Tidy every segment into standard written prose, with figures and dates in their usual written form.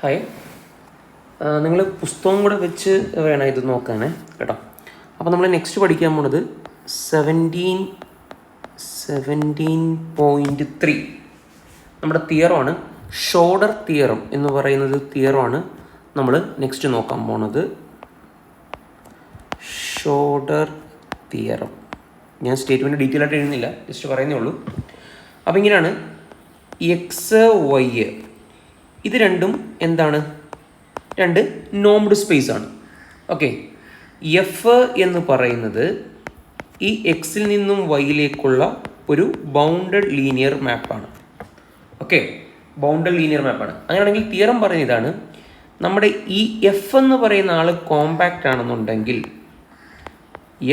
Hi, നിങ്ങൾ പുസ്തകം കൂടെ വെച്ച് വേണം ഇത് നോക്കാനേ കേട്ടോ. അപ്പോൾ നമ്മൾ നെക്സ്റ്റ് പഠിക്കാൻ പോണത് 17.3 നമ്മുടെ തിയറമാണ്. ഷോർഡർ തിയറം എന്ന് പറയുന്നത് തിയറമാണ് നമ്മൾ നെക്സ്റ്റ് നോക്കാൻ പോണത്. ഷോർഡർ തിയറം ഞാൻ സ്റ്റേറ്റ്മെൻറ്റ് ഡീറ്റെയിൽ ആയിട്ട് എഴുതുന്നില്ല, ജസ്റ്റ് പറയുന്നേ ഉള്ളൂ. അപ്പോൾ ഇങ്ങനെയാണ്, എക്സ് വൈ ഇത് രണ്ടും എന്താണ്? രണ്ട് നോംഡ് സ്പേസ് ആണ്. ഓക്കെ, എഫ് എന്ന് പറയുന്നത് ഈ എക്സിൽ നിന്നും വൈയിലേക്കുള്ള ഒരു ബൗണ്ടഡ് ലീനിയർ മാപ്പാണ്. ഓക്കെ, ബൗണ്ടഡ് ലീനിയർ മാപ്പാണ്. അങ്ങനെയാണെങ്കിൽ തിയറം പറയുന്ന ഇതാണ്, നമ്മുടെ ഈ എഫ് എന്ന് പറയുന്ന ആൾ കോമ്പാക്റ്റ് ആണെന്നുണ്ടെങ്കിൽ,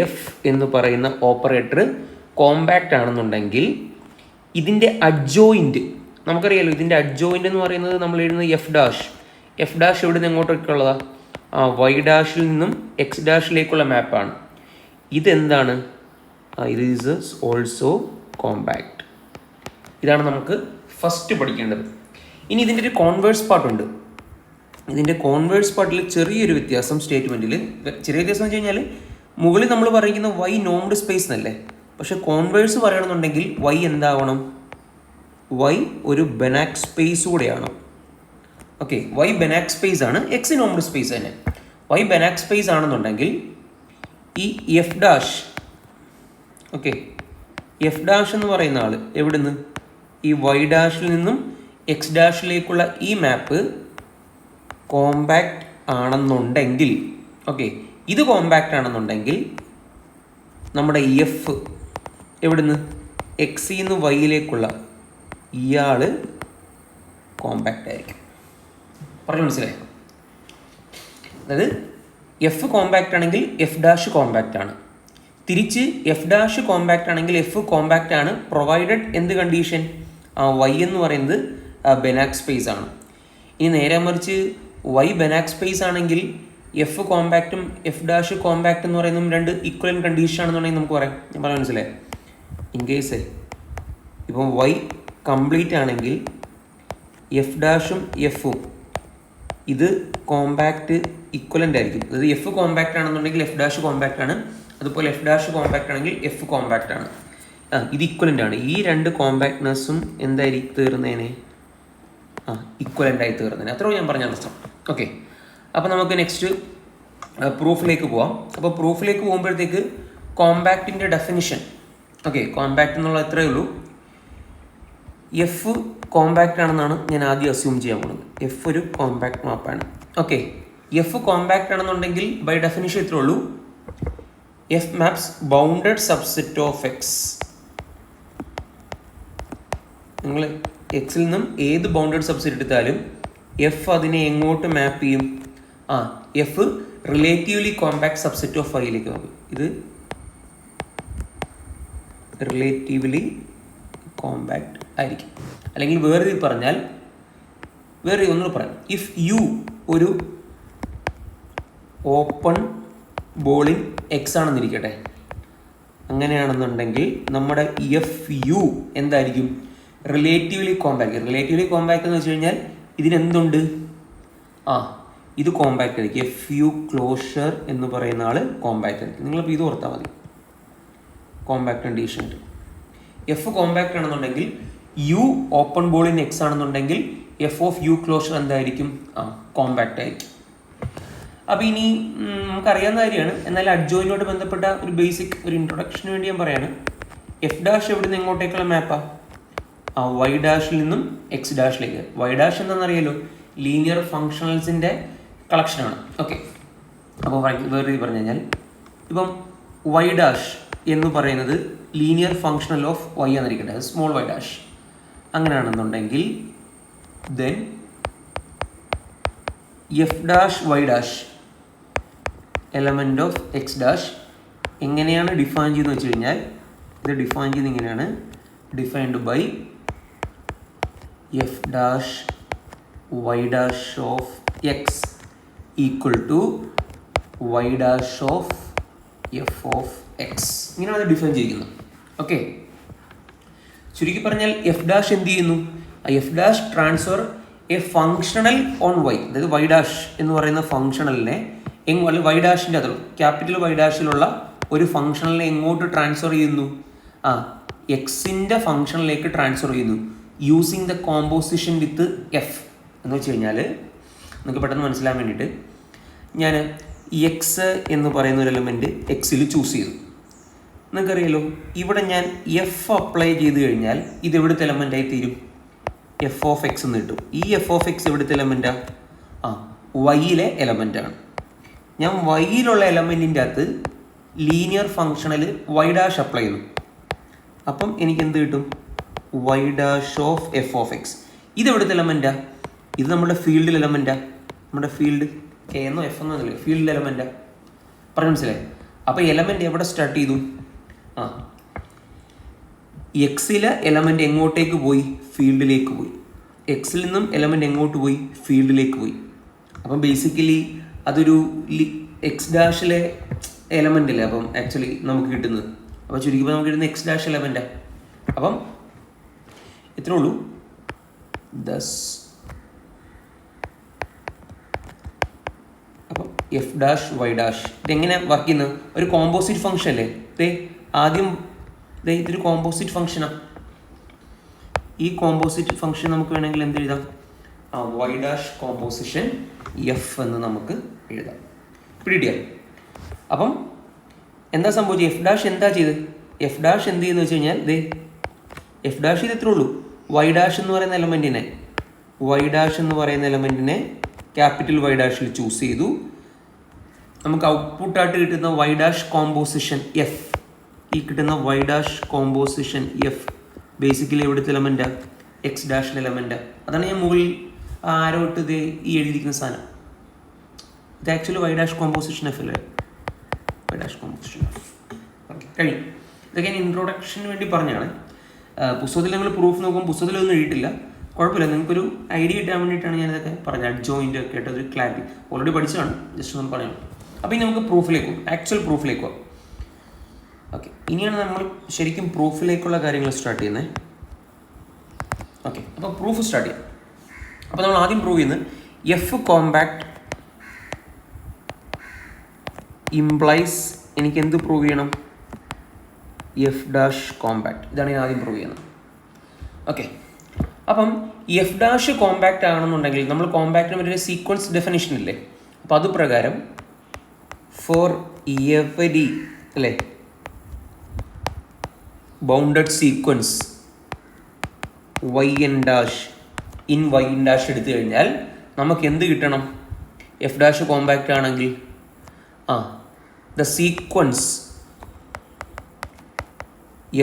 എഫ് എന്ന് പറയുന്ന ഓപ്പറേറ്റർ കോമ്പാക്റ്റ് ആണെന്നുണ്ടെങ്കിൽ ഇതിൻ്റെ അഡ്ജോയിൻറ്റ് നമുക്കറിയാലോ. ഇതിൻ്റെ അഡ്ജോയിൻ്റ് എന്ന് പറയുന്നത് നമ്മൾ എഴുതുന്നത് എഫ് ഡാഷ്. എഫ് ഡാഷ് എവിടെ നിന്ന് എങ്ങോട്ടൊക്കെ ഉള്ളതാണ്? വൈ ഡാഷിൽ നിന്നും എക്സ് ഡാഷിലേക്കുള്ള മാപ്പാണ്. ഇതെന്താണ്? ഇത് ഈസ് ഓൾസോ കോമ്പാക്റ്റ്. ഇതാണ് നമുക്ക് ഫസ്റ്റ് പഠിക്കേണ്ടത്. ഇനി ഇതിൻ്റെ ഒരു കോൺവേഴ്സ് പാർട്ടുണ്ട്. ഇതിൻ്റെ കോൺവേഴ്സ് പാർട്ടിൽ ചെറിയൊരു വ്യത്യാസം, സ്റ്റേറ്റ്മെൻറ്റിൽ ചെറിയ വ്യത്യാസം എന്ന് വെച്ച് കഴിഞ്ഞാൽ, മുകളിൽ നമ്മൾ പറയുന്ന വൈ നോംഡ് സ്പേസ് എന്നല്ലേ, പക്ഷെ കോൺവേഴ്സ് പറയണമെന്നുണ്ടെങ്കിൽ വൈ എന്താവണം? വൈ ഒരു ബെനാക് സ്പേസ് കൂടെയാണ്. ഓക്കെ, വൈ ബെനാക് സ്പേസ് ആണ്, എക്സ് നോംഡ് സ്പേസ് തന്നെ. വൈ ബെനാക് സ്പേസ് ആണെന്നുണ്ടെങ്കിൽ ഈ F dash, okay, F dash എന്ന് പറയുന്ന ആൾ എവിടുന്ന്? ഈ വൈ ഡാഷിൽ നിന്നും എക്സ് ഡാഷിലേക്കുള്ള ഈ മാപ്പ് കോമ്പാക്റ്റ് ആണെന്നുണ്ടെങ്കിൽ, ഓക്കെ, ഇത് കോമ്പാക്റ്റ് ആണെന്നുണ്ടെങ്കിൽ നമ്മുടെ എഫ് എവിടുന്ന്? എക്സിൽ നിന്ന് വൈയിലേക്കുള്ള ഇയാൾ കോമ്പാക്റ്റ് ആയിരിക്കും. പറഞ്ഞു മനസ്സിലായി? അതായത് എഫ് കോമ്പാക്റ്റ് ആണെങ്കിൽ എഫ് ഡാഷ് കോമ്പാക്റ്റ് ആണ്. തിരിച്ച് എഫ് ഡാഷ് കോമ്പാക്റ്റ് ആണെങ്കിൽ എഫ് കോമ്പാക്റ്റ് ആണ്, പ്രൊവൈഡഡ് എന്ത് കണ്ടീഷൻ? വൈ എന്ന് പറയുന്നത് ബെനാക് സ്പേസ് ആണ്. ഇനി നേരെ മറിച്ച് വൈ ബെനാക് സ്പേസ് ആണെങ്കിൽ എഫ് കോമ്പാക്റ്റും എഫ് ഡാഷ് കോമ്പാക്റ്റ് എന്ന് പറയുന്നതും രണ്ട് ഈക്വലൻ കണ്ടീഷൻ ആണെന്നുണ്ടെങ്കിൽ നമുക്ക് പറയാം. ഞാൻ പറയാൻ മനസ്സിലായി? ഇൻ കേസ് ഇപ്പം വൈ കംപ്ലീറ്റ് ആണെങ്കിൽ എഫ് ഡാഷും എഫും ഇത് കോമ്പാക്റ്റ് ഇക്വലൻ്റ് ആയിരിക്കും. അതായത് എഫ് കോമ്പാക്റ്റ് ആണെന്നുണ്ടെങ്കിൽ എഫ് ഡാഷ് കോമ്പാക്റ്റ് ആണ്, അതുപോലെ എഫ് ഡാഷ് കോമ്പാക്റ്റ് ആണെങ്കിൽ എഫ് കോമ്പാക്റ്റ് ആണ്. ഇത് ഇക്വലൻ്റ് ആണ്. ഈ രണ്ട് കോമ്പാക്ട്നെസ്സും എന്തായിരിക്കും തീർന്നേനെ? ഇക്വലൻ്റ് ആയി തീർന്നേനെ. അത്രയും ഞാൻ പറഞ്ഞ അർത്ഥം. ഓക്കെ, അപ്പോൾ നമുക്ക് നെക്സ്റ്റ് പ്രൂഫിലേക്ക് പോവാം. അപ്പോൾ പ്രൂഫിലേക്ക് പോകുമ്പോഴത്തേക്ക് കോമ്പാക്റ്റിൻ്റെ ഡെഫിനിഷൻ, ഓക്കെ, കോമ്പാക്റ്റ് എന്നുള്ള എത്രയേ ഉള്ളൂ. എഫ് കോമ്പാക്റ്റ് ആണെന്നാണ് ഞാൻ ആദ്യം അസ്യൂം ചെയ്യാൻ പോകുന്നത്. എഫ് ഒരു കോമ്പാക്റ്റ് മാപ്പാണ്. ഓക്കെ, എഫ് കോമ്പാക്റ്റ് ആണെന്നുണ്ടെങ്കിൽ ബൈ ഡെഫിനിഷൻ ഇത്രേ ഉള്ളൂ, F maps bounded subset of X. നിങ്ങൾ എക്സിൽ നിന്നും ഏത് ബൗണ്ടഡ് സബ്സെറ്റ് എടുത്താലും എഫ് അതിനെ എങ്ങോട്ട് മാപ്പ് ചെയ്യും? F relatively compact subset of വൈയിലേക്ക് നോക്കും. ഇത് റിലേറ്റീവ്ലി കോമ്പാക്ട് ആയിരിക്കും. അല്ലെങ്കിൽ വേറെ പറഞ്ഞാൽ, വേറെ ഒന്നുകൂടെ പറയാം, ഇഫ് യു ഒരു ഓപ്പൺ ബോളിൻ എക്സ് ആണെന്നിരിക്കട്ടെ, അങ്ങനെയാണെന്നുണ്ടെങ്കിൽ നമ്മുടെ എഫ് യു എന്തായിരിക്കും? Relatively compact. റിലേറ്റീവ്ലി കോമ്പാക്ട് എന്ന് വെച്ച് കഴിഞ്ഞാൽ ഇതിനെന്തുണ്ട്? ഇത് കോമ്പാക്ട് ആയിരിക്കും. എഫ് യു ക്ലോഷർ എന്ന് പറയുന്ന ആൾ കോമ്പാക്ട് ആയിരിക്കും. നിങ്ങളിപ്പോൾ ഇത് ഓർത്താൽ മതി. കോമ്പാക്ട് കണ്ടീഷൻ എഫ് കോമ്പാക്ട് ആണെന്നുണ്ടെങ്കിൽ യു ഓപ്പൺ ബോളിൻ എക്സ് ആണെന്നുണ്ടെങ്കിൽ എഫ് ഓഫ് യു ക്ലോഷർ എന്തായിരിക്കും? കോമ്പാക്ട് ആയിരിക്കും. അപ്പോൾ ഇനി നമുക്കറിയാവുന്ന കാര്യമാണ്, എന്നാൽ അഡ്ജോയിനോട് ബന്ധപ്പെട്ട ഒരു ബേസിക് ഒരു ഇൻട്രൊഡക്ഷന് വേണ്ടി ഞാൻ പറയാണ്. എഫ് ഡാഷ് എവിടെ നിന്ന് എങ്ങോട്ടേക്കുള്ള മാപ്പാ? വൈ ഡാഷിൽ നിന്നും എക്സ് ഡാഷിലേക്ക്. വൈ ഡാഷ് എന്താണെന്നറിയാലോ, ലീനിയർ ഫങ്ഷണൽസിൻ്റെ കളക്ഷനാണ്. ഓക്കെ, അപ്പോൾ വേറെ പറഞ്ഞു കഴിഞ്ഞാൽ, ഇപ്പം വൈ ഡാഷ് എന്ന് പറയുന്നത് ലീനിയർ ഫങ്ഷണൽ ഓഫ് വൈ എന്നിരിക്കട്ടെ, സ്മോൾ വൈ ഡാഷ്. അങ്ങനെയാണെന്നുണ്ടെങ്കിൽ then F dash Y dash element of X dash എങ്ങനെയാണ് ഡിഫൈൻ ചെയ്യുന്നത് വെച്ച് കഴിഞ്ഞാൽ, ഇത് ഡിഫൈൻ ചെയ്യുന്നത് ഇങ്ങനെയാണ്: defined by F dash Y dash of X equal to Y dash of F of X. ഇങ്ങനെയാണ് അത് ഡിഫൈൻ ചെയ്യുന്നത്. ഓക്കെ, ചുരുക്കി പറഞ്ഞാൽ എഫ് ഡാഷ് എന്ത് ചെയ്യുന്നു? F dash transfer a functional on Y, അതായത് വൈ ഡാഷ് എന്ന് പറയുന്ന ഫങ്ഷണലിനെ അല്ലെങ്കിൽ വൈ ഡാഷിൻ്റെ അതിൽ ക്യാപിറ്റൽ വൈ ഡാഷിലുള്ള ഒരു ഫങ്ഷണലിനെ എങ്ങോട്ട് ട്രാൻസ്ഫർ ചെയ്യുന്നു? എക്സിൻ്റെ ഫങ്ഷനിലേക്ക് ട്രാൻസ്ഫർ ചെയ്യുന്നു using the composition with F. എന്ന് വെച്ച് കഴിഞ്ഞാൽ നിങ്ങൾക്ക് പെട്ടെന്ന് മനസ്സിലാൻ വേണ്ടിയിട്ട് ഞാൻ എക്സ് എന്ന് പറയുന്ന ഒരു എലമെൻറ്റ് എക്സിൽ ചൂസ് ചെയ്തു. നിങ്ങൾക്കറിയാലോ, ഇവിടെ ഞാൻ എഫ് അപ്ലൈ ചെയ്ത് കഴിഞ്ഞാൽ ഇത് എവിടുത്തെ എലമെൻ്റായി തീരും? എഫ് ഓഫ് എക്സ് എന്ന് കിട്ടും. ഈ എഫ് ഓഫ് എക്സ് എവിടുത്തെ എലമെൻറ്റാണ്? വൈയിലെ എലമെൻറ്റാണ്. ഞാൻ വൈയിലുള്ള എലമെൻറ്റിൻ്റെ അകത്ത് ലീനിയർ ഫങ്ഷനിൽ വൈ ഡാഷ് അപ്ലൈ ചെയ്തു. അപ്പം എനിക്ക് എന്ത് കിട്ടും? Y dash of F of X. ഇത് എവിടുത്തെ എലമെൻറ്റാണ്? ഇത് നമ്മുടെ ഫീൽഡിൽ എലമെൻറ്റാണ്. നമ്മുടെ ഫീൽഡ് കെ എന്നോ എഫ് എന്നോ അല്ലേ, ഫീൽഡിൽ എലമെൻറ്റാണ്. പറഞ്ഞു മനസ്സിലായി? അപ്പോൾ എലമെൻറ്റ് എവിടെ സ്റ്റാർട്ട് ചെയ്തു? എക്സിലെ എലമെൻറ്റ് എങ്ങോട്ടേക്ക് പോയി? ഫീൽഡിലേക്ക് പോയി. എക്സിൽ നിന്നും എലമെൻറ്റ് എങ്ങോട്ട് പോയി? ഫീൽഡിലേക്ക് പോയി. അപ്പം ബേസിക്കലി അതൊരു എക്സ് ഡാഷിലെ എലമെൻ്റ് അല്ലേ അപ്പം ആക്ച്വലി നമുക്ക് കിട്ടുന്നത്. അപ്പോൾ ചുരുക്കിപ്പോൾ നമുക്ക് കിട്ടുന്ന എക്സ് ഡാഷ് എലമെൻറ്റാണ്. അപ്പം ഇത്രേ ഉള്ളൂ. അപ്പം എഫ് ഡാഷ് വൈ ഡാഷ് ഇതെങ്ങനെ വർക്ക് ചെയ്യുന്നത്? ഒരു കോമ്പോസിറ്റ് ഫംഗ്ഷൻ അല്ലേ? ആദ്യം ഇതൊരു കോമ്പോസിറ്റ് ഫംഗ്ഷനാണ്. ഈ കോമ്പോസിറ്റ് ഫംഗ്ഷൻ നമുക്ക് വേണമെങ്കിൽ എന്ത് എഴുതാം? വൈ ഡാഷ് കോമ്പോസിഷൻ എഫ് എന്ന് നമുക്ക് എഴുതാം. പിടിയാൽ. അപ്പം എന്താ സംഭവിച്ചത്? എഫ് ഡാഷ് എന്താ ചെയ്ത്? എഫ് ഡാഷ് എന്ത് ചെയ്യുന്നത് വെച്ച് കഴിഞ്ഞാൽ എഫ് ഡാഷ് ഇത് എത്രേ ഉള്ളൂ. വൈ ഡാഷ് എന്ന് പറയുന്ന എലമെൻറ്റിനെ ക്യാപിറ്റൽ വൈ ഡാഷിൽ ചൂസ് ചെയ്തു. നമുക്ക് ഔട്ട്പുട്ടായിട്ട് കിട്ടുന്ന വൈ ഡാഷ് കോമ്പോസിഷൻ എഫ്, ഈ കിട്ടുന്ന Y dash composition F basically എവിടുത്തെ എലമെൻറ്റാണ്? എക്സ് ഡാഷിൻ്റെ എലമെൻറ്റാണ്. അതാണ് ഞാൻ മുകളിൽ ആരോ ഇട്ട് ഈ എഴുതിയിരിക്കുന്ന സാധനം. ഇത് actually Y dash composition F അല്ലേ? Y dash composition F. Okay, കഴിയും. ഇതൊക്കെ ഞാൻ ഇൻട്രൊഡക്ഷന് വേണ്ടി പറഞ്ഞാണ്. പുസ്തകത്തിൽ നിങ്ങൾ പ്രൂഫ് നോക്കുമ്പോൾ പുസ്തകത്തിലൊന്നും എഴുതിയിട്ടില്ല. കുഴപ്പമില്ല, നിങ്ങൾക്കൊരു ഐഡിയ കിട്ടാൻ വേണ്ടിയിട്ടാണ് ഞാനിതൊക്കെ പറഞ്ഞത്. അഡ്ജോയിൻ്റ് ഒക്കെ ആയിട്ട് ഒരു ക്ലാരിറ്റി ഓൾറെഡി പഠിച്ചതാണ്, ജസ്റ്റ് ഒന്ന് പറയണം. അപ്പോൾ ഇനി നമുക്ക് പ്രൂഫിലേക്ക് പോകും, ആക്ച്വൽ പ്രൂഫിലേക്ക് പോകും. ഓക്കെ, ഇനിയാണ് നമ്മൾ ശരിക്കും പ്രൂഫിലേക്കുള്ള കാര്യങ്ങൾ സ്റ്റാർട്ട് ചെയ്യുന്നത്. ഓക്കെ, അപ്പോൾ പ്രൂഫ് സ്റ്റാർട്ട് ചെയ്യാം. അപ്പോൾ നമ്മൾ ആദ്യം പ്രൂവ് ചെയ്യുന്നത് എഫ് കോമ്പാക്ട് ഇംപ്ലൈസ് എനിക്ക് എന്ത് പ്രൂവ് ചെയ്യണം? F dash compact. ഇതാണ് ഞാൻ ആദ്യം പ്രൂവ് ചെയ്യുന്നത്. ഓക്കെ, അപ്പം എഫ് ഡാഷ് കോമ്പാക്റ്റ് ആണെന്നുണ്ടെങ്കിൽ നമ്മൾ കോമ്പാക്റ്റിന് പറ്റിയ സീക്വൻസ് ഡെഫിനിഷൻ ഇല്ലേ? അപ്പോൾ അത് പ്രകാരം ഫോർ എവരി അല്ലേ bounded sequence Y N dash in Y N dash എടുത്തു കഴിഞ്ഞാൽ നമുക്ക് എന്ത് കിട്ടണം? എഫ് ഡാഷ് കോമ്പാക്റ്റ് ആണെങ്കിൽ the sequence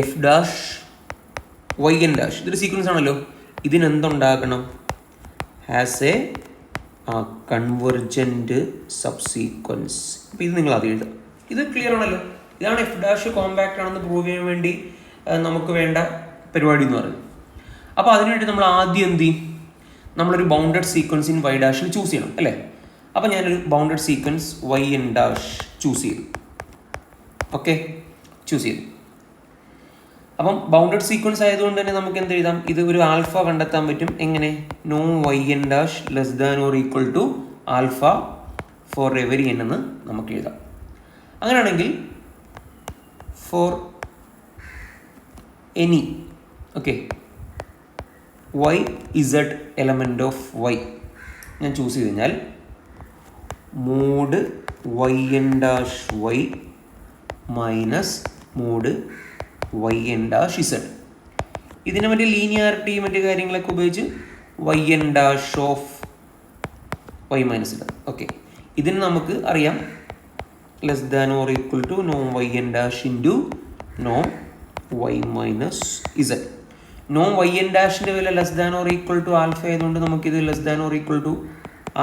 F dash Y N dash ഇതൊരു സീക്വൻസ് ആണല്ലോ. ഇതിനെന്തുണ്ടാകണം? Has a convergent subsequence. അപ്പോൾ ഇത് നിങ്ങൾ ആദ്യം എഴുതാം. ഇത് ക്ലിയർ ആണല്ലോ. ഇതാണ് എഫ് ഡാഷ് കോമ്പാക്റ്റ് ആണെന്ന് പ്രൂവ് ചെയ്യാൻ വേണ്ടി നമുക്ക് വേണ്ട പരിപാടി എന്ന് പറയുന്നത്. അപ്പോൾ അതിനുവേണ്ടി നമ്മൾ ആദ്യം എന്ത് ചെയ്യും? നമ്മളൊരു ബൗണ്ടഡ് സീക്വൻസ് ഇൻ വൈ ഡാഷിൽ ചൂസ് ചെയ്യണം അല്ലേ? അപ്പോൾ ഞാനൊരു bounded sequence Y N dash choose ചെയ്തു. ഓക്കെ, ചൂസ് ചെയ്തു. അപ്പം ബൗണ്ടഡ് സീക്വൻസ് ആയതുകൊണ്ട് തന്നെ നമുക്ക് എന്ത് എഴുതാം? ഇത് ഒരു ആൽഫ കണ്ടെത്താൻ പറ്റും. എങ്ങനെ? നോ Y N dash less than or equal to alpha for every N എന്ന് നമുക്ക് എഴുതാം. അങ്ങനെയാണെങ്കിൽ for any Y Z element of Y ഞാൻ ചൂസ് ചെയ്ത് കഴിഞ്ഞാൽ mod Y N dash Y minus mod Y N dash Z. ഇതിനെ മറ്റേ linearity മറ്റു കാര്യങ്ങളൊക്കെ ഉപയോഗിച്ച് Y N dash of Y minus Z. Okay, ഇതിന് നമുക്ക് അറിയാം less than or equal to നോ Y N dash into no Y minus Z. നോ വൈ എൻ ഡാഷിൻ്റെ വില less than or equal to alpha ആയതുകൊണ്ട് നമുക്കിത് less than or equal to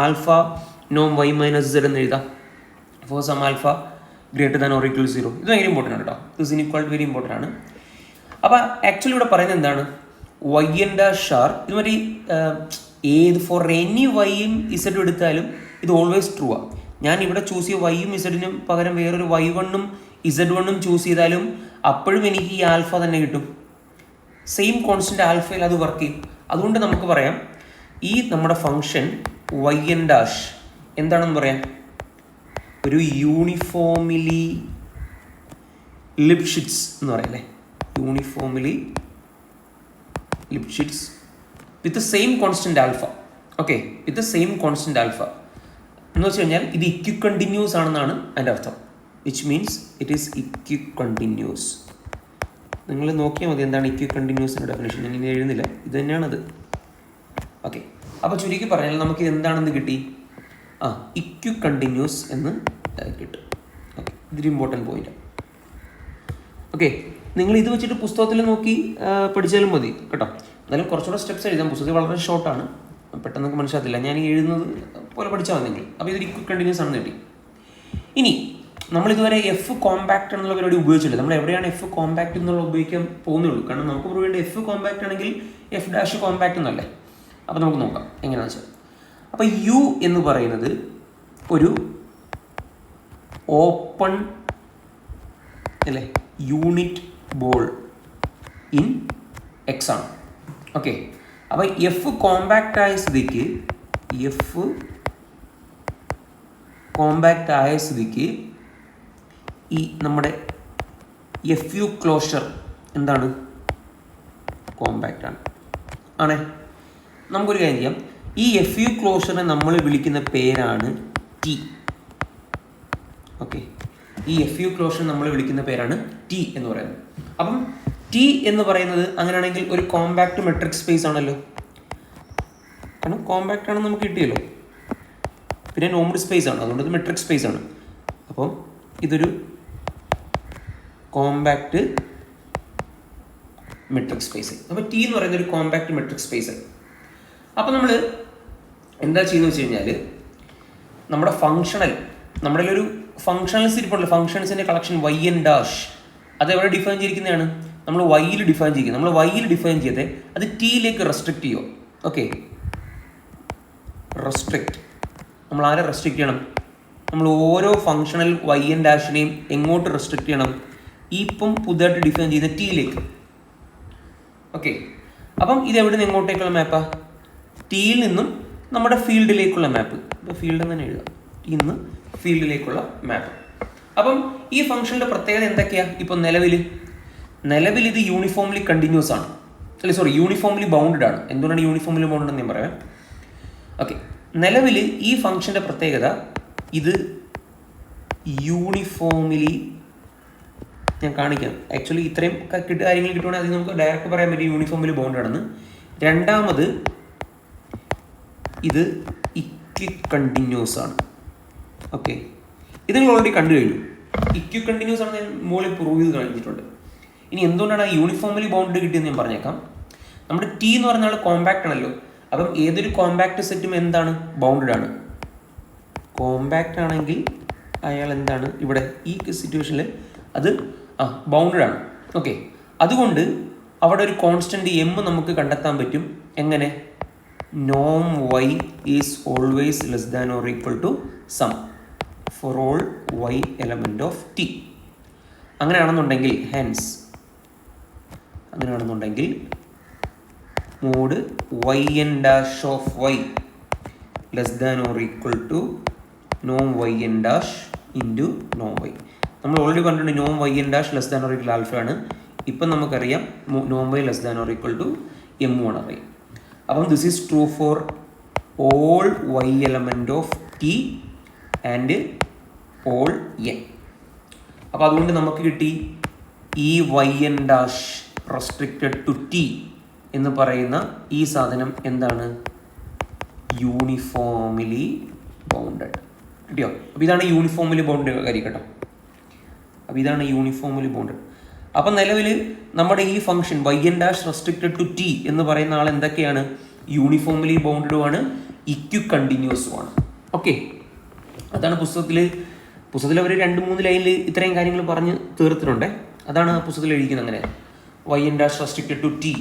alpha നോ വൈ മൈനസ് ഇസഡ് എന്ന് എഴുതാം. For some alpha greater than or equal 0. ഇത് ഭയങ്കര ഇമ്പോർട്ടൻ്റ് ആണ് കേട്ടോ. ദിസ് ഇൻഇക്വാളിറ്റി വെരി ഇമ്പോർട്ടൻ്റ് ആണ്. അപ്പോൾ ആക്ച്വലി ഇവിടെ പറയുന്നത് എന്താണ്? വൈ എൻ ഡാഷ് ആർ ഇത് മറ്റേ ഏത് ഫോർ എനി വൈയും ഇസഡും എടുത്താലും ഇത് ഓൾവേസ് ട്രൂ ആണ്. ഞാൻ ഇവിടെ ചൂസ് ചെയ്യ വൈയും ഇസഡിനും പകരം വേറൊരു y1ഉം z1ഉം ചൂസ് ചെയ്താലും അപ്പോഴും എനിക്ക് ഈ ആൽഫ തന്നെ കിട്ടും. സെയിം കോൺസ്റ്റന്റ് ആൽഫയിൽ അത് വർക്ക് ചെയ്യും. അതുകൊണ്ട് നമുക്ക് പറയാം ഈ നമ്മുടെ ഫംഗ്ഷൻ വൈ എൻ ഡാഷ് എന്താണെന്ന് പറയാം, ഒരു യൂണിഫോമിലി ലിപ്ഷിറ്റ്സ് എന്ന് പറയല്ലേ, uniformly Lipschitz with same constant alpha. Okay, with same constant alpha എന്ന് വെച്ച് കഴിഞ്ഞാൽ ഇത് ഇക്യു കണ്ടിന്യൂസ് ആണെന്നാണ് അതിൻ്റെ അർത്ഥം. Which means it is equicontinuous. നിങ്ങൾ നോക്കിയാൽ മതി എന്താണ് ഇക്യു കണ്ടിന്യൂസിൻ്റെ ഡെഫിനേഷൻ. ഞാൻ ഇനി എഴുതുന്നില്ല, ഇത് തന്നെയാണത്. ഓക്കെ, അപ്പോൾ ചുരുക്കി പറഞ്ഞാൽ നമുക്ക് എന്താണെന്ന് കിട്ടി? ഇക്യു കണ്ടിന്യൂസ് എന്ന് കിട്ടും. ഓക്കെ, ഇതൊരു ഇമ്പോർട്ടൻറ്റ് പോയിന്റ്. ഓക്കെ, നിങ്ങൾ ഇത് വെച്ചിട്ട് പുസ്തകത്തിൽ നോക്കി പഠിച്ചാലും മതി കേട്ടോ. എന്നാലും കുറച്ചുകൂടെ സ്റ്റെപ്സ് എഴുതാം. പുസ്തകം വളരെ ഷോർട്ടാണ്, പെട്ടെന്ന് നമുക്ക് മനസ്സിലാകത്തില്ല. ഞാൻ ഈ എഴുതുന്നത് പോലെ പഠിച്ചാൽ മതി നിങ്ങൾ. അപ്പോൾ ഇതൊരു ഇക്യു കണ്ടിന്യൂസ് ആണെന്ന് കിട്ടി. ഇനി നമ്മളിതുവരെ എഫ് കോമ്പാക്ട് എന്നുള്ള പരിപാടി ഉപയോഗിച്ചില്ല. നമ്മൾ എവിടെയാണ് എഫ് കോമ്പാക്ട് എന്നുള്ള ഉപയോഗിക്കാൻ പോകുന്നുള്ളൂ. കാരണം നമുക്ക് പ്രൂവ് ചെയ്യേണ്ട എഫ് കോമ്പാക്ട് ആണെങ്കിൽ എഫ് ഡാഷ് കോമ്പാക്ട് എന്നല്ലേ. അപ്പോൾ നമുക്ക് നോക്കാം എങ്ങനെയാണെന്ന് വെച്ചാൽ. അപ്പോൾ യു എന്ന് പറയുന്നത് ഒരു ഓപ്പൺ അല്ലേ യൂണിറ്റ് ബോൾ ഇൻ എക്സ് ആണ്. ഓക്കെ, അപ്പോൾ എഫ് കോമ്പാക്റ്റ് ആയ സ്ഥിതിക്ക് ഈ നമ്മുടെ എഫ് യു ക്ലോഷർ എന്താണ്? കോമ്പാക്റ്റ് ആണ്. ആണേ, നമുക്കൊരു കാര്യം ചെയ്യാം. ഈ എഫ് യു ക്ലോഷറിനെ നമ്മൾ വിളിക്കുന്ന പേരാണ് ടി. ഓക്കെ, ഈ എഫ് യു ക്ലോഷർ നമ്മൾ വിളിക്കുന്ന പേരാണ് ടി എന്ന് പറയുന്നത്. അപ്പം ടി എന്ന് പറയുന്നത് അങ്ങനെയാണെങ്കിൽ ഒരു കോമ്പാക്റ്റ് മെട്രിക് സ്പേസ് ആണല്ലോ. കാരണം കോമ്പാക്റ്റ് ആണെന്ന് നമുക്ക് കിട്ടിയല്ലോ. പിന്നെ നോർമൽ സ്പേസ് ആണ്, അതുകൊണ്ട് ഇത് മെട്രിക് സ്പേസ് ആണ്. അപ്പം ഇതൊരു കോമ്പാക്റ്റ് മെട്രിക് സ്പേസ്. അപ്പോൾ ടി എന്ന് പറയുന്നത് ഒരു കോമ്പാക്റ്റ് മെട്രിക് സ്പേസ്. അപ്പോൾ നമ്മൾ എന്താ ചെയ്യുന്നത് വെച്ച് കഴിഞ്ഞാൽ നമ്മുടെ ഒരു ഫംഗ്ഷണൽസ് ഇരിപ്പുണ്ടല്ലോ, ഫംഗ്ഷൻസിൻ്റെ കളക്ഷൻ വൈ എൻ ഡാഷ്, അത് എവിടെ ഡിഫൈൻ ചെയ്തിരിക്കുന്നതാണ്? നമ്മൾ വൈയിൽ ഡിഫൈൻ ചെയ്യുന്നത്. നമ്മൾ വൈയിൽ ഡിഫൈൻ ചെയ്ത് അത് ടിയിലേക്ക് റെസ്ട്രിക്റ്റ് ചെയ്യുമോ? Okay, restrict. നമ്മൾ ആരെ റെസ്ട്രിക്റ്റ് ചെയ്യണം? നമ്മൾ ഓരോ ഫംഗ്ഷണൽ വൈ എൻ ഡാഷിനെയും എങ്ങോട്ട് റെസ്ട്രിക്റ്റ് ചെയ്യണം? ഇപ്പം പുതുതായിട്ട് ഡിഫൈൻ ചെയ്യുന്ന ടിയിലേക്ക്. ഓക്കെ, അപ്പം ഇത് എവിടെ നിന്ന് എങ്ങോട്ടേക്കുള്ള മാപ്പാ? ടിയിൽ നിന്നും നമ്മുടെ ഫീൽഡിലേക്കുള്ള മാപ്പ്. ഇപ്പോൾ ഫീൽഡ് തന്നെ എഴുതാം, ടിയിൽ നിന്ന് ഫീൽഡിലേക്കുള്ള മാപ്പ്. അപ്പം ഈ ഫംഗ്ഷൻ്റെ പ്രത്യേകത എന്തൊക്കെയാണ്? ഇപ്പോൾ നിലവിൽ ഇത് യൂണിഫോംലി കണ്ടിന്യൂസ് ആണ്, യൂണിഫോംലി ബൗണ്ടഡ് ആണ്. എന്തുകൊണ്ടാണ് യൂണിഫോംലി ബൗണ്ടഡ് എന്ന് ഞാൻ പറയാം. ഓക്കെ, നിലവിൽ ഈ ഫംഗ്ഷൻ്റെ പ്രത്യേകത ഇത് യൂണിഫോംലി, ഞാൻ കാണിക്കാം. ആക്ച്വലി ഇത്രയും കാര്യങ്ങൾ കിട്ടുവാണെങ്കിൽ അത് നമുക്ക് ഡയറക്റ്റ് പറയാൻ പറ്റും യൂണിഫോംലി ബൗണ്ടഡ് ആണെന്ന്. രണ്ടാമത് ഇത് ഇക്വി കണ്ടിന്യൂസ് ആണ്. ഓക്കെ, ഇത് നിങ്ങൾ ഓൾറെഡി കണ്ടു കഴിഞ്ഞു. ഇക്വി കണ്ടിന്യൂസ് ആണ് ഞാൻ മുകളിൽ പ്രൂവ് ചെയ്ത് കാണിച്ചിട്ടുണ്ട്. ഇനി എന്തുകൊണ്ടാണ് ആ യൂണിഫോംലി ബൗണ്ടഡ് കിട്ടിയെന്ന് ഞാൻ പറഞ്ഞേക്കാം. നമ്മുടെ ടി എന്ന് പറഞ്ഞ ആൾ കോമ്പാക്ട് ആണല്ലോ. അപ്പം ഏതൊരു കോമ്പാക്ട് സെറ്റും എന്താണ്? ബൗണ്ടഡ് ആണ്. കോമ്പാക്ട് ആണെങ്കിൽ അയാൾ എന്താണ്? ഇവിടെ ഈ സിറ്റുവേഷനിൽ അത് ബൗണ്ടഡ് ആണ്. ഓക്കെ, അതുകൊണ്ട് അവിടെ ഒരു കോൺസ്റ്റന്റ് എം നമുക്ക് കണ്ടെത്താൻ പറ്റും. എങ്ങനെ? നോം Y is always less than or equal to some for all Y element of T. അങ്ങനെയാണെന്നുണ്ടെങ്കിൽ mode Y N dash of Y less than or equal to Noam Y N dash into Noam Y. നമ്മൾ already പറഞ്ഞിട്ടുണ്ട് നോം Y N dash less than or equal alpha ആണ്. ഇപ്പം നമുക്കറിയാം നോം Y less than or equal to M ആണ് അറിയാം. അപ്പം this is true for all Y element of T and all N. അപ്പോൾ അതുകൊണ്ട് നമുക്ക് കിട്ടി ഈ Y N dash restricted to T എന്ന് പറയുന്ന ഈ സാധനം എന്താണ്? Uniformly bounded. കിട്ടിയോ? അപ്പോൾ ഇതാണ് യൂണിഫോംലി ബൗണ്ടഡ് കാര്യം കേട്ടോ. അപ്പോൾ ഇതാണ് യൂണിഫോംലി ബൗണ്ടഡ്. അപ്പം നിലവിൽ നമ്മുടെ ഈ function Y N dash restricted to T എന്ന് പറയുന്ന ആൾ എന്തൊക്കെയാണ്? യൂണിഫോംലി ബൗണ്ടഡും ആണ്, ഇക്വി കണ്ടിന്യൂസും ആണ്. ഓക്കെ, അതാണ് പുസ്തകത്തിൽ അവർ 2-3 ലൈനിൽ ഇത്രയും കാര്യങ്ങൾ പറഞ്ഞ് തീർത്തിട്ടുണ്ട്. അതാണ് പുസ്തകത്തിൽ എഴുതിക്കുന്നത്. അങ്ങനെ Y N dash restricted to T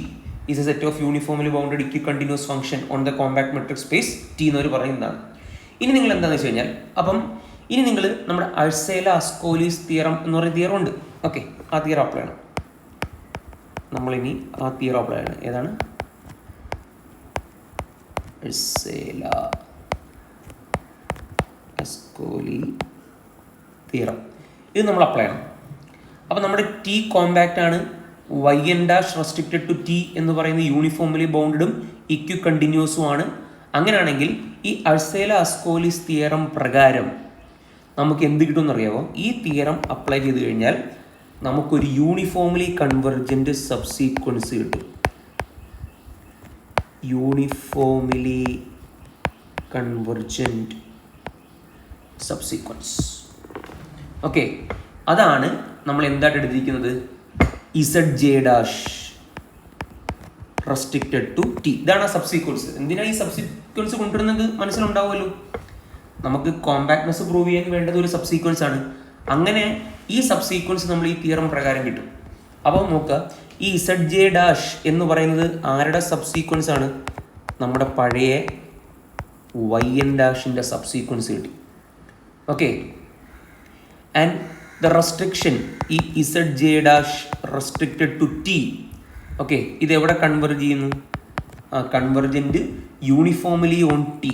is a set of uniformly bounded equicontinuous function on the compact metric space T എന്നവർ പറയുന്നതാണ്. ഇനി നിങ്ങൾ എന്താണെന്ന് വെച്ച് കഴിഞ്ഞാൽ ഇനി നിങ്ങൾ നമ്മുടെ അർസേല-അസ്കോലീസ് തിയറം എന്ന് പറയുന്ന തിയറം ഉണ്ട്. ഓക്കെ, ആ തിയറം അപ്ലൈ ആണ്. നമ്മളിനി ആ തിയറം അപ്ലൈ ആണ്. ഏതാണ്? Ascoli theorem. ഇത് നമ്മൾ അപ്ലൈ ചെയ്യണം. അപ്പോൾ നമ്മുടെ ടി കോമ്പാക്റ്റ് ആണ്, Y N dash restricted to T എന്ന് പറയുന്നത് യൂണിഫോംലി ബൗണ്ടഡും ഇക്യു കണ്ടിന്യൂസും ആണ്. അങ്ങനെയാണെങ്കിൽ ഈ അസ്കോലിസ് തിയറം പ്രകാരം നമുക്ക് എന്ത് കിട്ടുമെന്ന് അറിയാമോ? ഈ തിയറം അപ്ലൈ ചെയ്ത് കഴിഞ്ഞാൽ നമുക്കൊരു യൂണിഫോംലി കൺവെർജൻറ്റ് സബ്സീക്വൻസ് കിട്ടും. Uniformly convergent subsequence. ഓക്കെ, അതാണ് നമ്മൾ എന്തായിട്ട് എടുത്തിരിക്കുന്നത്? Z J dash restricted to T. ഇതാണ് ആ സബ്സീക്വൻസ്. എന്തിനാണ് ഈ സബ്സീക്വൻസ് കൊണ്ടുവരുന്നത് മനസ്സിലുണ്ടാവുമല്ലോ. നമുക്ക് കോമ്പാക്ട്നെസ് പ്രൂവ് ചെയ്യാൻ വേണ്ടത് ഒരു സബ്സീക്വൻസ് ആണ്. അങ്ങനെ ഈ സബ്സീക്വൻസ് നമ്മൾ ഈ തിയറം പ്രകാരം കിട്ടും. അപ്പോൾ നോക്കുക, ഈ ഇസഡ് ജെ ഡാഷ് എന്ന് പറയുന്നത് ആരുടെ സബ്സീക്വൻസ് ആണ്? നമ്മുടെ പഴയ വൈ എൻ ഡാഷിൻ്റെ സബ്സീക്വൻസ് കിട്ടി. ഓക്കെ, ആൻഡ് ദ റെസ്ട്രിക്ഷൻ ഈ Z J dash restricted to T. Okay, ഇതെവിടെ കൺവെർജ് ചെയ്യുന്നു? Convergent uniformly on T.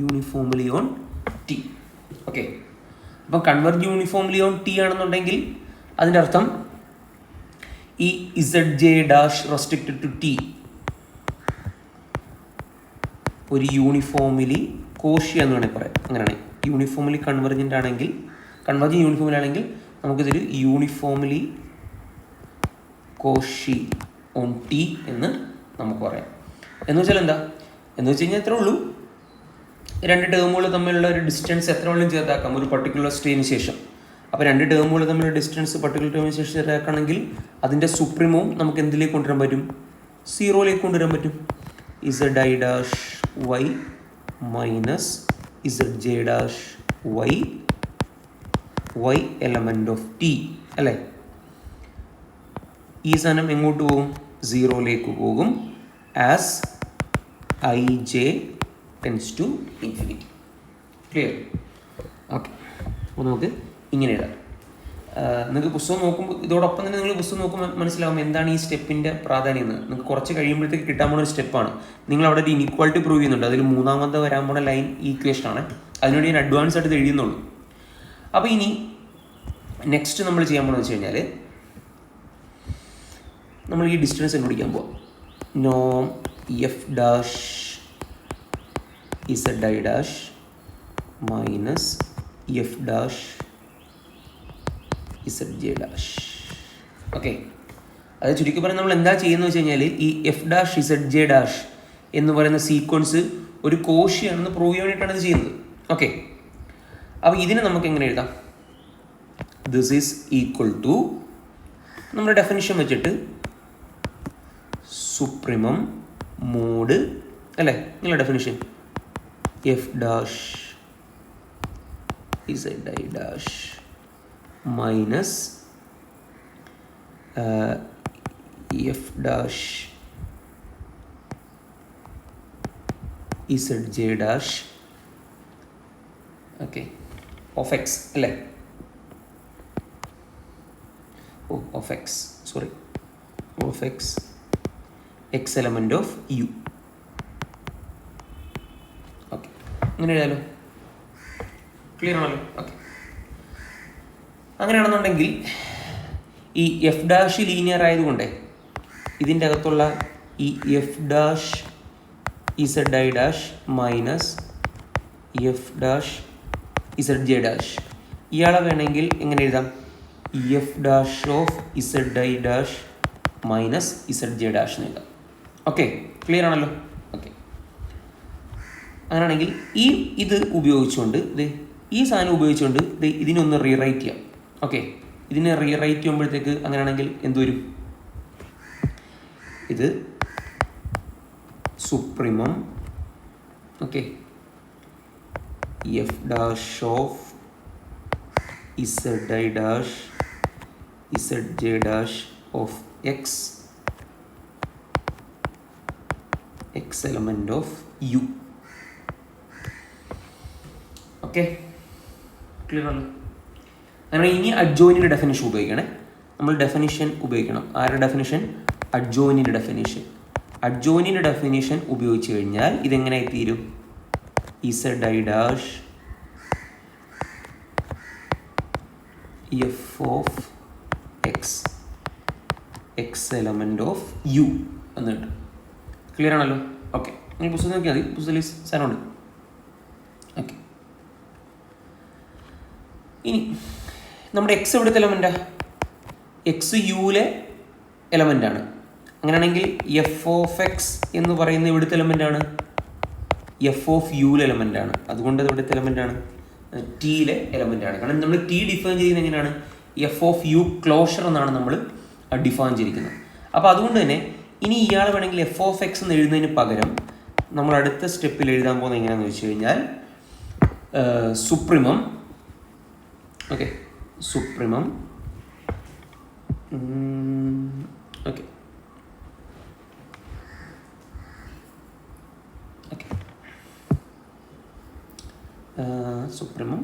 Uniformly on T. Okay, അപ്പം കൺവെർജ് യൂണിഫോംലി ഓൺ ടി ആണെന്നുണ്ടെങ്കിൽ അതിൻ്റെ അർത്ഥം ഈ Z J dash restricted to T ഒരു യൂണിഫോംലി കോഷി എന്ന് വേണമെങ്കിൽ പറയാം. അങ്ങനെയാണ് യൂണിഫോംലി കൺവെർജൻ്റ് ആണെങ്കിൽ, കൺവെർജിങ് യൂണിഫോംലി ആണെങ്കിൽ നമുക്കിതൊരു യൂണിഫോംലി കോഷി ഓൺ ടി എന്ന് നമുക്ക് പറയാം. എന്ന് വെച്ചാൽ എന്താ? എന്ന് വെച്ച് കഴിഞ്ഞാൽ എത്ര ഉള്ളൂ, രണ്ട് ടേമുകൾ തമ്മിലുള്ള ഒരു ഡിസ്റ്റൻസ് എത്ര വേണമെങ്കിലും ചേർത്താക്കാം ഒരു പർട്ടിക്കുലർ സ്റ്റേജിന് ശേഷം. അപ്പോൾ രണ്ട് ടേമുകൾ തമ്മിലുള്ള ഡിസ്റ്റൻസ് പർട്ടിക്കുലർ ടേമിന് ശേഷം ചേർത്താക്കണമെങ്കിൽ അതിൻ്റെ സുപ്രീമവും നമുക്ക് എന്തിലേക്ക് കൊണ്ടുവരാൻ പറ്റും? സീറോയിലേക്ക് കൊണ്ടുവരാൻ പറ്റും. Z I dash Y minus Z J dash Y Y element of T അല്ലേ. ഈ സാധനം എങ്ങോട്ട് പോകും? സീറോയിലേക്ക് പോകും. As I J tends to infinity. Clear? Okay, അപ്പോൾ നമുക്ക് ഇങ്ങനെ എഴുതാം. നിങ്ങൾക്ക് പുസ്തകം നോക്കുമ്പോൾ, ഇതോടൊപ്പം തന്നെ നിങ്ങൾ പുസ്തകം നോക്കുമ്പോൾ മനസ്സിലാവും എന്താണ് ഈ സ്റ്റെപ്പിൻ്റെ പ്രാധാന്യം എന്ന്. നിങ്ങൾക്ക് കുറച്ച് കഴിയുമ്പോഴത്തേക്ക് കിട്ടാൻ പോകുന്ന ഒരു സ്റ്റെപ്പാണ്. നിങ്ങൾ അവിടെ ഒരു ഇനീക്വാളിറ്റി പ്രൂവ് ചെയ്യുന്നുണ്ട്. അതിൽ മൂന്നാമത്തെ വരാൻ പോകുന്ന ലൈൻ ഈക്വേഷനാണ്. അതിനുവേണ്ടി ഞാൻ അഡ്വാൻസ് ആയിട്ട് ഇത് എഴുതുന്നുള്ളൂ. അപ്പോൾ ഇനി നെക്സ്റ്റ് നമ്മൾ ചെയ്യാൻ പോകുന്നത് വെച്ച് കഴിഞ്ഞാൽ നമ്മൾ ഈ ഡിസ്റ്റൻസ് കണ്ടുപിടിക്കാൻ പോവാം. നോം F dash Z I dash minus F dash Z J dash. Okay, അത് ചുരുക്കി പറഞ്ഞാൽ നമ്മൾ എന്താ ചെയ്യുന്നത് വെച്ച് കഴിഞ്ഞാൽ ഈ F dash Z J dash എന്ന് പറയുന്ന സീക്വൻസ് ഒരു കോഷിയാണെന്ന് പ്രൂവ് ചെയ്യാൻ വേണ്ടിയിട്ടാണ് ഇത് ചെയ്യുന്നത്. ഓക്കെ, അപ്പോൾ ഇതിനെ നമുക്ക് എങ്ങനെ എഴുതാം? ദിസ് ഈസ് ഈക്വൽ ടു നമ്മുടെ ഡെഫിനിഷൻ വെച്ചിട്ട് സുപ്രീമം മോഡ് അല്ലേ, നിങ്ങളുടെ definition F dash Z I dash minus F dash Z J dash okay of X അല്ലേ. Of X sorry of X X element of U. Okay, അങ്ങനെ എഴുതാലോ. Clear ആണല്ലോ? Okay, അങ്ങനെയാണെന്നുണ്ടെങ്കിൽ ഈ എഫ് ഡാഷ് ലീനിയർ ആയതുകൊണ്ട് ഇതിൻ്റെ അകത്തുള്ള ഈ F dash Z I dash minus F dash Z J dash ഇയാളെ വേണമെങ്കിൽ എങ്ങനെ എഴുതാം? F dash of Z I dash minus Z J dash എന്ന് എഴുതാം. ഓക്കെ, ക്ലിയർ ആണല്ലോ? ഓക്കെ, അങ്ങനെയാണെങ്കിൽ ഇത് ഉപയോഗിച്ചുകൊണ്ട് ഈ സാധനം ഉപയോഗിച്ചുകൊണ്ട് ഇതിനൊന്ന് റീറൈറ്റ് ചെയ്യാം. ഓക്കെ, ഇതിനെ റീറൈറ്റ് ചെയ്യുമ്പോഴത്തേക്ക് അങ്ങനെയാണെങ്കിൽ എന്ത് വരും? ഇത് supremum okay F dash of Z I dash Z J dash of X X element of U. Okay, clear ആണല്ലോ? അങ്ങനെ ഇനി അഡ്ജോയിൻ്റെ ഡെഫിനിഷൻ ഉപയോഗിക്കണേ. നമ്മൾ ഡെഫിനിഷൻ ഉപയോഗിക്കണം. ആരുടെ ഡെഫിനിഷൻ? അഡ്ജോയിനിൻ്റെ ഡെഫിനിഷൻ. അഡ്ജോയിനിൻ്റെ ഡെഫിനിഷൻ ഉപയോഗിച്ച് കഴിഞ്ഞാൽ ഇതെങ്ങനെ തീരും? Z I dash F of X X element of U എന്ന് കിട്ടും. ക്ലിയർ ആണല്ലോ? ഓക്കെ, നിങ്ങൾ പുസ്തകം നോക്കിയാൽ മതി, പുസ്തകത്തിൽ സാധനമുണ്ട്. ഓക്കെ, ഇനി നമ്മുടെ എക്സ് എവിടുത്തെ എലമെൻറ്റാണ്? എക്സ് യുവിലെ എലമെൻ്റാണ്. അങ്ങനെയാണെങ്കിൽ എഫ് ഓഫ് എക്സ് എന്ന് പറയുന്ന എവിടുത്തെ എലമെൻ്റാണ്? F of യുവിലെ എലമെൻ്റാണ്. അതുകൊണ്ട് അത് എവിടുത്തെ എലമെൻ്റാണ്? ടിയിലെ എലമെൻ്റാണ്. കാരണം നമ്മൾ ടി ഡിഫൈൻ ചെയ്യുന്നത് എങ്ങനെയാണ്? എഫ് ഓഫ് യു ക്ലോഷർ എന്നാണ് നമ്മൾ ഡിഫൈൻ ചെയ്തിരിക്കുന്നത്. അപ്പോൾ അതുകൊണ്ട് തന്നെ ഇനി ഇയാൾ വേണമെങ്കിൽ എഫ് ഓഫ് എക്സ് എന്ന് എഴുതുന്നതിന് പകരം നമ്മൾ അടുത്ത സ്റ്റെപ്പിൽ എഴുതാൻ പോകുന്നത് എങ്ങനെയാണെന്ന് വെച്ച് കഴിഞ്ഞാൽ supremum. Okay, supremum. Okay okay supremum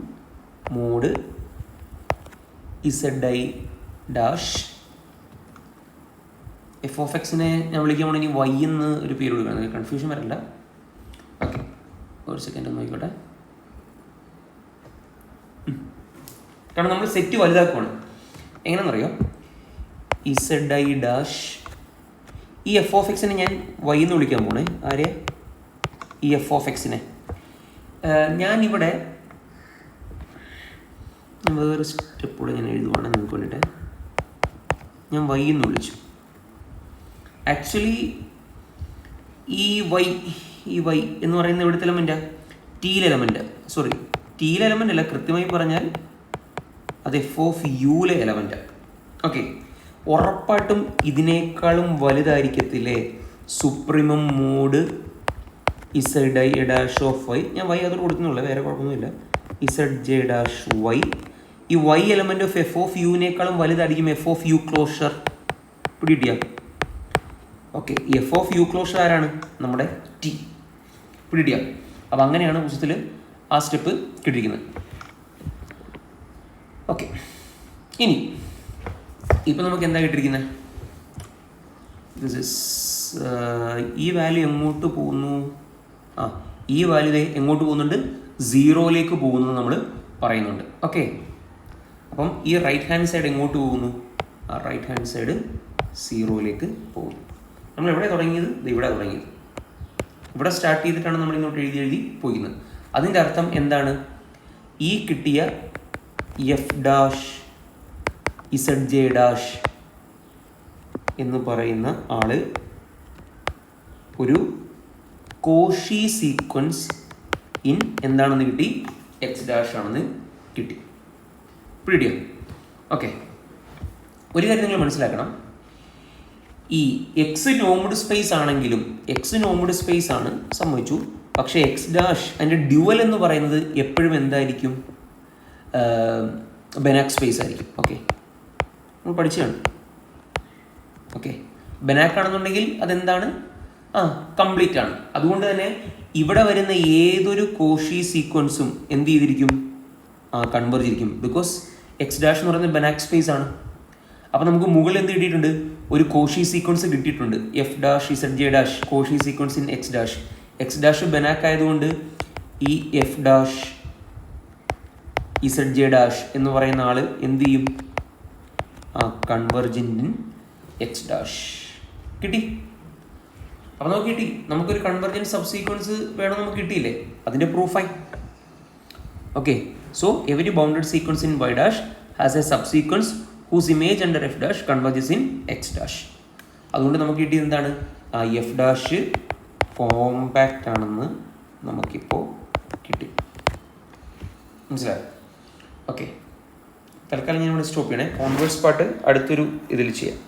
mod Z I dash F of എക്സിനെ ഞാൻ വിളിക്കാൻ പോകണമെങ്കിൽ വൈ എന്ന് ഒരു പേര് കൊടുക്കണം, കൺഫ്യൂഷൻ വരണ്ട. ഓക്കെ, ഒരു സെക്കൻഡ് ഒന്ന് നോക്കിക്കോട്ടെ. കാരണം നമ്മൾ സെറ്റ് വലുതാക്കുവാണ്. എങ്ങനെയാണെന്നറിയോ? ഇസഡ് ഐ ഡാഷ് ഈ എഫ് ഓഫ് എക്സിനെ ഞാൻ വൈ എന്ന് വിളിക്കാൻ പോണേ. ആരെ? ഈ എഫ് ഓഫ് എക്സിനെ ഞാനിവിടെ വേറെ സ്റ്റെപ്പോടെ ഞാൻ എഴുതുവാണ് നിങ്ങൾക്ക് വേണ്ടിയിട്ട്. ഞാൻ വൈ എന്ന് വിളിച്ചു. ആക്ച്വലി ഈ വൈ എന്ന് പറയുന്ന എവിടുത്തെ എലമെൻറ്റാണ്? ടിയിലെ എലമെൻറ്റ്. സോറി, ടിയിലെ എലമെൻ്റ് അല്ല, കൃത്യമായി പറഞ്ഞാൽ അത് എഫ് ഓഫ് യുവിലെ എലമെൻറ്റാണ്. ഓക്കെ, ഉറപ്പായിട്ടും ഇതിനേക്കാളും വലുതായിരിക്കത്തില്ലേ supremum mod Z I dash of Y. ഞാൻ വൈ അതോട് കൊടുക്കുന്നുള്ളൂ, വേറെ കുഴപ്പമൊന്നുമില്ല. Z J dash Y. ഈ Y element of F of യുവിനേക്കാളും വലുതായിരിക്കും എഫ് ഓഫ് യു ക്ലോഷർ. പിടികിട്ടിയാ? Okay, F of U closure ആരാണ്? നമ്മുടെ ടി. പിടികിട്ടിയാ? അപ്പോൾ അങ്ങനെയാണ് പുസ്തകത്തിൽ ആ സ്റ്റെപ്പ് കിട്ടിയിരിക്കുന്നത്. ഓക്കെ, ഇനി ഇപ്പം നമുക്ക് എന്താ കിട്ടിയിരിക്കുന്നത്? ദിസ് ഇസ് ഈ വാല്യൂ എങ്ങോട്ട് പോകുന്നു? ഈ വാല്യൂ എങ്ങോട്ട് പോകുന്നുണ്ട്? സീറോയിലേക്ക് പോകുന്നു നമ്മൾ പറയുന്നുണ്ട്. ഓക്കെ, അപ്പം ഈ റൈറ്റ് ഹാൻഡ് സൈഡ് എങ്ങോട്ട് പോകുന്നു? റൈറ്റ് ഹാൻഡ് സൈഡ് സീറോയിലേക്ക് പോകുന്നു. നമ്മൾ എവിടെ തുടങ്ങിയത്? ഇവിടെ തുടങ്ങിയത്. ഇവിടെ സ്റ്റാർട്ട് ചെയ്തിട്ടാണ് നമ്മൾ ഇങ്ങോട്ട് എഴുതി പോയിരുന്നത്. അതിൻ്റെ അർത്ഥം എന്താണ്? ഈ കിട്ടിയ F dash Z J dash എന്ന് പറയുന്ന ആള് ഒരു കോഷി സീക്വൻസ് ഇൻ എന്താണെന്ന് കിട്ടി? എക്സ് ഡാഷ് ആണെന്ന് കിട്ടി. പിടിയോ? ഓക്കെ, ഒരു കാര്യം നിങ്ങൾ മനസ്സിലാക്കണം. ഈ എക്സ് നോമഡ് സ്പേസ് ആണെങ്കിലും എക്സ് നോമഡ് സ്പേസ് ആണ് സംഭവിച്ചു. പക്ഷേ എക്സ് ഡാഷ് അതിൻ്റെ ഡ്യുവൽ എന്ന് പറയുന്നത് എപ്പോഴും എന്തായിരിക്കും? ബെനാക് സ്പേസ് ആയിരിക്കും. ഓക്കെ, നമ്മൾ പഠിച്ചതാണ്. ഓക്കെ, ബെനാക് ആണെന്നുണ്ടെങ്കിൽ അതെന്താണ്? കംപ്ലീറ്റ് ആണ്. അതുകൊണ്ട് തന്നെ ഇവിടെ വരുന്ന ഏതൊരു കോഷി സീക്വൻസും എന്ത് ചെയ്തിരിക്കും? കൺവെർജ് ചെയ്തിരിക്കും. ബിക്കോസ് എക്സ് ഡാഷ് എന്ന് പറയുന്നത് ബെനാക് സ്പേസ് ആണ്. അപ്പോൾ നമുക്ക് മുകളിൽ എന്ത് കിട്ടിയിട്ടുണ്ട്? ഒരു കോഷി സീക്വൻസ് കിട്ടിയിട്ടുണ്ട്. F dash Z J dash Cauchy sequence in X dash. X dash Banach ആയതുകൊണ്ട് ഈ F dash Z J dash എന്ന് പറയുന്ന ആൾ എന്ത് ചെയ്യും? കൺവെർജൻ്റ് ഇൻ എക്സ് ഡാഷ് കിട്ടി. അപ്പോൾ നമുക്ക് കിട്ടി. നമുക്കൊരു കൺവെർജൻറ്റ് സബ് സീക്വൻസ് വേണം, നമുക്ക് കിട്ടിയില്ലേ? അതിൻ്റെ പ്രൂഫായി. Okay, so every bounded sequence in Y dash has a subsequence whose image under f dash converges in x dash. അതുകൊണ്ട് നമുക്ക് കിട്ടിയത് എന്താണ്? എഫ് ഡാഷ് കോമ്പാക്റ്റ് ആണെന്ന് നമുക്കിപ്പോൾ കിട്ടി. മനസ്സിലായോ? ഓക്കെ, തൽക്കാലം ഞാൻ ഇവിടെ സ്റ്റോപ്പ് ചെയ്യണേ. കോൺവേഴ്സ് പാർട്ട് അടുത്തൊരു ഇതിൽ ചെയ്യാം.